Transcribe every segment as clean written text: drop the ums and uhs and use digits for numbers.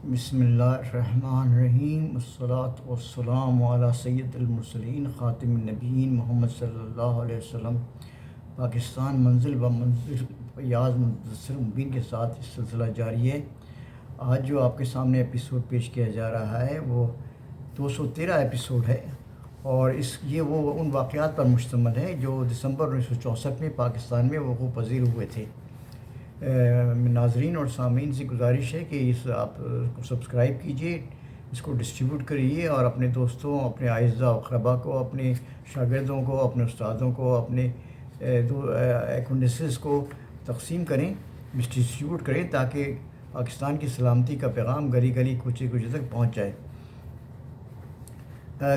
بسم اللہ الرحمن الرحیم، والصلاة والسلام علی سید المرسلین خاتم النبیین محمد صلی اللہ علیہ وسلم۔ پاکستان منزل و منزل فیاض مدثر مبین کے ساتھ اس سلسلہ جاری ہے۔ آج جو آپ کے سامنے ایپیسوڈ پیش کیا جا رہا ہے وہ 213 ایپیسوڈ ہے، اور یہ ان واقعات پر مشتمل ہے جو دسمبر 1964 میں پاکستان میں وقوع پذیر ہوئے تھے۔ ناظرین اور سامعین سے گزارش ہے کہ آپ کو سبسکرائب کیجیے، اس کو ڈسٹریبیوٹ کریے اور اپنے دوستوں، اپنے اعزاء و اقربا کو، اپنے شاگردوں کو، اپنے استادوں کو، اپنے ایکونڈنسز کو تقسیم کریں، ڈسٹریبیوٹ کریں تاکہ پاکستان کی سلامتی کا پیغام گلی گلی کوچے کوچے تک پہنچ جائے۔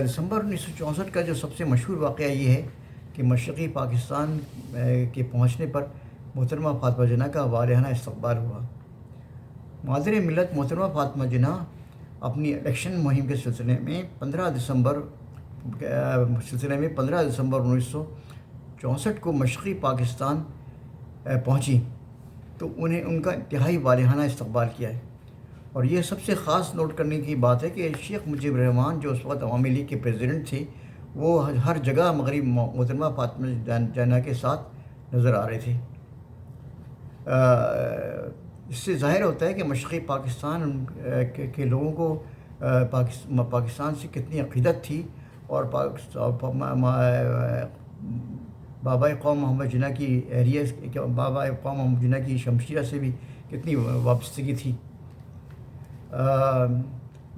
دسمبر 1964 کا جو سب سے مشہور واقعہ یہ ہے کہ مشرقی پاکستان کے پہنچنے پر محترمہ فاطمہ جناح کا والہانہ استقبال ہوا۔ مادر ملت محترمہ فاطمہ جناح اپنی الیکشن مہم کے سلسلے میں 15 دسمبر 1964 کو مشرقی پاکستان پہنچی تو ان کا انتہائی والہانہ استقبال کیا ہے۔ اور یہ سب سے خاص نوٹ کرنے کی بات ہے کہ شیخ مجیب الرحمان جو اس وقت عوامی لیگ کے پریزیڈنٹ تھے، وہ ہر جگہ مغرب محترمہ فاطمہ جناح کے ساتھ نظر آ رہے تھے۔ اس سے ظاہر ہوتا ہے کہ مشرقی پاکستان کے لوگوں کو پاکستان سے کتنی عقیدت تھی، اور بابا قوم محمد جناح کی بابا قوم محمد جناح کی شمشیرہ سے بھی کتنی وابستگی تھی۔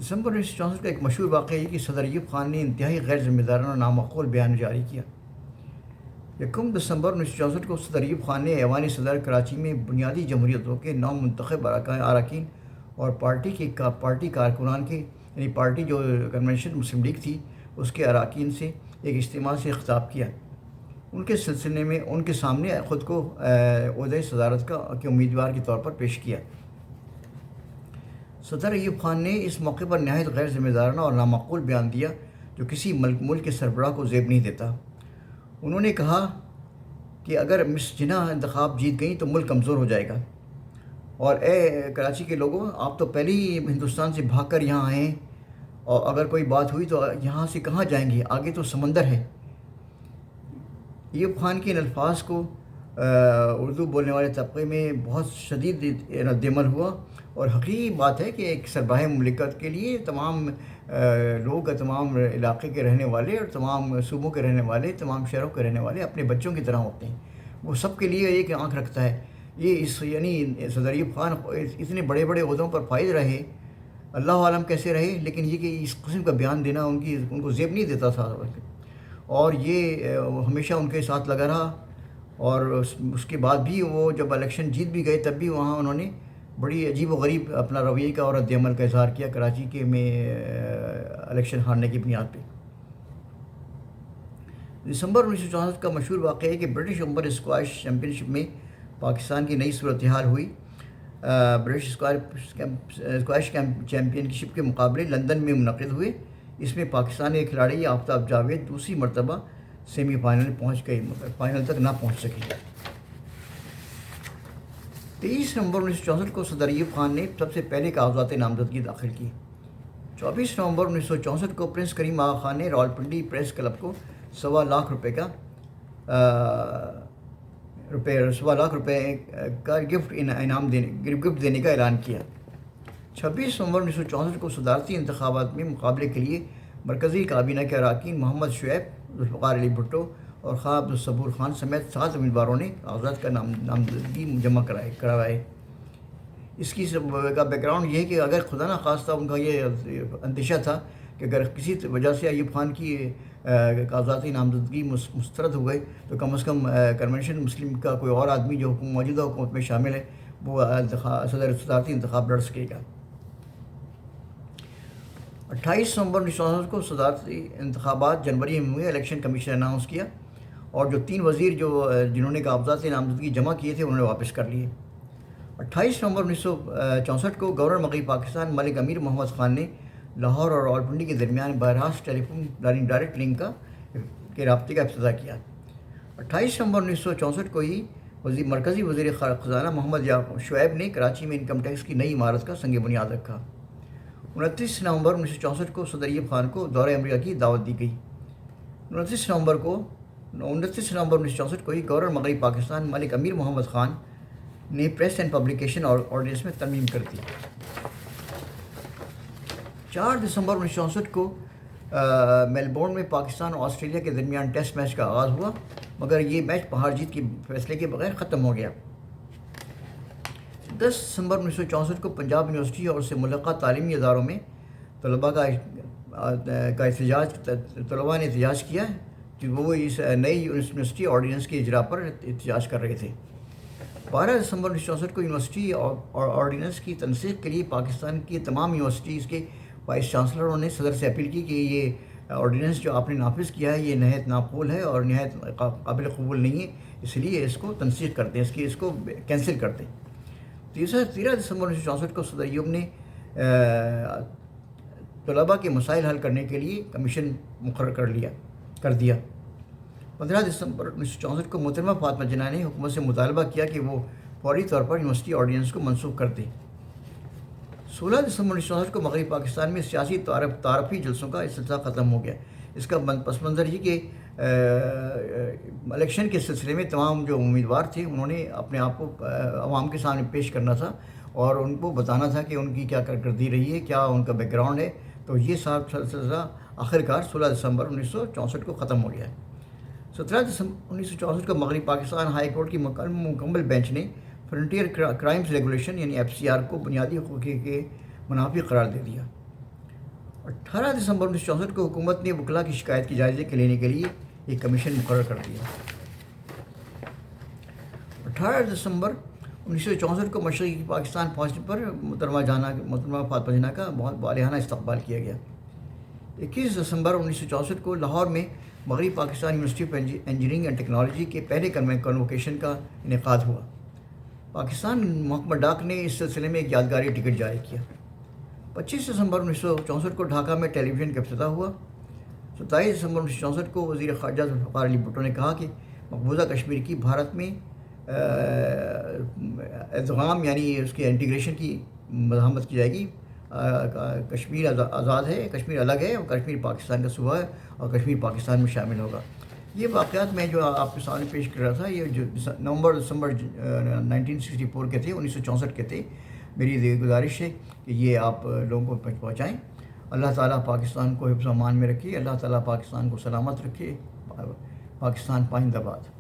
دسمبر 1964 کا ایک مشہور واقعہ یہ کہ صدر ایوب خان نے انتہائی غیر ذمہ دارانہ اور نامعقول بیان جاری کیا۔ 1 دسمبر 1964 کو صدر ایوب خان نے ایوان صدر کراچی میں بنیادی جمہوریتوں کے نو منتخب اراکین اور پارٹی کارکنان کے، یعنی پارٹی جو کنونشن مسلم لیگ تھی اس کے اراکین سے ایک اجتماع سے خطاب کیا۔ ان کے سلسلے میں ان کے سامنے خود کو عہدۂ صدارت کے امیدوار کے طور پر پیش کیا۔ صدر ایوب خان نے اس موقع پر نہایت غیر ذمہ دارانہ اور نامعقول بیان دیا جو کسی ملک کے سربراہ کو زیب نہیں دیتا۔ انہوں نے کہا کہ اگر مس جناح انتخاب جیت گئیں تو ملک کمزور ہو جائے گا، اور اے کراچی کے لوگوں، آپ تو پہلے ہی ہندوستان سے بھاگ کر یہاں آئے ہیں، اور اگر کوئی بات ہوئی تو یہاں سے کہاں جائیں گے، آگے تو سمندر ہے۔ ایوب خان کے ان الفاظ کو اردو بولنے والے طبقے میں بہت شدید رد عمل ہوا، اور حقیقی بات ہے کہ ایک سربراہ مملکت کے لیے تمام لوگ، تمام علاقے کے رہنے والے اور تمام صوبوں کے رہنے والے، تمام شہروں کے رہنے والے اپنے بچوں کی طرح ہوتے ہیں۔ وہ سب کے لیے ایک آنکھ رکھتا ہے۔ یعنی صدر ایوب خان اتنے بڑے بڑے عہدوں پر فائز رہے، اللہ عالم کیسے رہے، لیکن یہ کہ اس قسم کا بیان دینا ان کو زیب نہیں دیتا تھا، اور یہ ہمیشہ ان کے ساتھ لگا رہا۔ اور اس کے بعد بھی وہ جب الیکشن جیت بھی گئے تب بھی وہاں انہوں نے بڑی عجیب و غریب اپنا رویے کا اور رد عمل کا اظہار کیا کراچی کے میں الیکشن ہارنے کی بنیاد پہ۔ دسمبر 1964 کا مشہور واقعہ ہے کہ برٹش اوپن اسکواش چیمپئن شپ میں پاکستان کی نئی صورتحال ہوئی۔ برٹش اسکواش چیمپئن شپ کے مقابلے لندن میں منعقد ہوئے۔ اس میں پاکستان کے کھلاڑی آفتاب جاوید دوسری مرتبہ سیمی فائنل پہنچ گئی، فائنل تک نہ پہنچ سکی۔ 23 نومبر 1964 کو صدر ایوب خان نے سب سے پہلے کاغذات نامزدگی داخل کی۔ 24 نومبر 1964 کو پرنس کریم آغا خان نے راولپنڈی پریس کلب کو سوا لاکھ روپے کا گفٹ دینے کا اعلان کیا۔ 26 نومبر 1964 کو صدارتی انتخابات میں مقابلے کے لیے مرکزی کابینہ کے اراکین محمد شعیب، ذوالفقار علی بھٹو اور خواجہ عبدالصبور خان سمیت 7 امیدواروں نے کاغذات کا نامزدگی جمع کروائے۔ اس کا بیک گراؤنڈ یہ ہے کہ اگر خدا نخواستہ ان کا یہ اندیشہ تھا کہ اگر کسی وجہ سے ایوب خان کی کاغذاتی نامزدگی مسترد ہو گئے تو کم از کم کنونشن مسلم کا کوئی اور آدمی جو موجودہ حکومت میں شامل ہے وہ صدارتی انتخاب لڑ سکے گا۔ 28 نومبر 1964 کو صدارتی انتخابات جنوری میں ہوئے، الیکشن کمیشن نے اناؤنس کیا، اور جو 3 وزیر جنہوں نے کاغذات نامزدگی جمع کیے تھے انہوں نے واپس کر لیے۔ 28 نومبر 1964 کو گورنر مغربی پاکستان ملک امیر محمد خان نے لاہور اور راولپنڈی کے درمیان براہ راست ٹیلی فون ڈائریکٹ لنک کے رابطے کا افتتاح کیا۔ 28 نومبر 1964 کو ہی مرکزی وزیر خزانہ محمد شعیب نے کراچی میں انکم ٹیکس کی نئی عمارت کا سنگ بنیاد رکھا۔ 29 نومبر 1964 کو صدر ایوب خان کو دورہ امریکہ کی دعوت دی گئی۔ 29 نومبر 1964 کو ہی گورنر مغربی پاکستان ملک امیر محمد خان نے پریس اینڈ پبلیکیشن آرڈیننس میں ترمیم کر دی۔ 4 دسمبر 1964 کو میلبورن میں پاکستان اور آسٹریلیا کے درمیان ٹیسٹ میچ کا آغاز ہوا، مگر یہ میچ ہار جیت کے فیصلے کے بغیر ختم ہو گیا۔ 10 دسمبر 1964 کو پنجاب یونیورسٹی اور اس سے ملحقہ تعلیمی اداروں میں طلباء نے احتجاج کیا کہ وہ اس نئی یونیورسٹی آرڈیننس کے اجرا پر احتجاج کر رہے تھے۔ 12 دسمبر 1964 کو یونیورسٹی آرڈیننس کی تنسیق کے لیے پاکستان کی تمام یونیورسٹیز کے وائس چانسلروں نے صدر سے اپیل کی کہ یہ آرڈیننس جو آپ نے نافذ کیا ہے یہ نہایت ناقص ہے اور نہایت قابل قبول نہیں ہے، اس لیے اس کو تنسیق کر دیں، اس کو کینسل کر دیں۔ 13 دسمبر 1964 کو صدر ایوب نے طلباء کے مسائل حل کرنے کے لیے کمیشن مقرر کر دیا۔ 15 دسمبر 1964 کو محترمہ فاطمہ جناح نے حکومت سے مطالبہ کیا کہ وہ فوری طور پر یونیورسٹی آرڈیننس کو منسوخ کر دے۔ 16 دسمبر 1964 کو مغربی پاکستان میں سیاسی تعارفی جلسوں کا سلسلہ ختم ہو گیا۔ اس کا پس منظر یہ کہ الیکشن کے سلسلے میں تمام جو امیدوار تھے انہوں نے اپنے آپ کو عوام کے سامنے پیش کرنا تھا اور ان کو بتانا تھا کہ ان کی کیا کارکردگی رہی ہے، کیا ان کا بیک گراؤنڈ ہے۔ تو یہ سلسلہ آخرکار 16 دسمبر 1964 کو ختم ہو گیا۔ 17 دسمبر 1964 کو مغربی پاکستان ہائی کورٹ کی مکمل بینچ نے فرنٹیئر کرائمز ریگولیشن یعنی FCR کو بنیادی حقوق کے منافی قرار دے دیا۔ 18 دسمبر 1964 کو حکومت نے وکلاء کی شکایت کے جائزے لینے کے لیے ایک کمیشن مقرر کر دیا۔ 18 دسمبر 1964 کو مشرقی پاکستان پہنچنے پر محترمہ فاطمہ جناح کا بہت والہانہ استقبال کیا گیا۔ 21 دسمبر 1964 کو لاہور میں مغربی Pakistan university of engineering and technology کے پہلے کنووکیشن کا انعقاد ہوا۔ پاکستان محکمہ ڈاک نے اس سلسلے میں ایک یادگاری ٹکٹ جاری کیا۔ 25 دسمبر 1964 کو ڈھاکہ میں ٹیلی ویژن کا افتتاح ہوا۔ 27 دسمبر 1964 کو وزیر خارجہ ذوالفقار علی بھٹو نے کہا کہ مقبوضہ کشمیر کی بھارت میں ادغام یعنی اس کے انٹیگریشن کی مزاحمت کی جائے گی۔ کشمیر آزاد ہے، کشمیر الگ ہے اور کشمیر پاکستان کا صوبہ ہے اور کشمیر پاکستان میں شامل ہوگا۔ یہ واقعات میں جو آپ کے سامنے پیش کر رہا تھا یہ جو دسمبر 1964 کے تھے، 1964 کے تھے۔ میری گزارش ہے کہ یہ آپ لوگوں کو پہنچائیں۔ اللہ تعالیٰ پاکستان کو حفظ و امان میں رکھے، اللہ تعالیٰ پاکستان کو سلامت رکھے۔ پاکستان پائندہ باد۔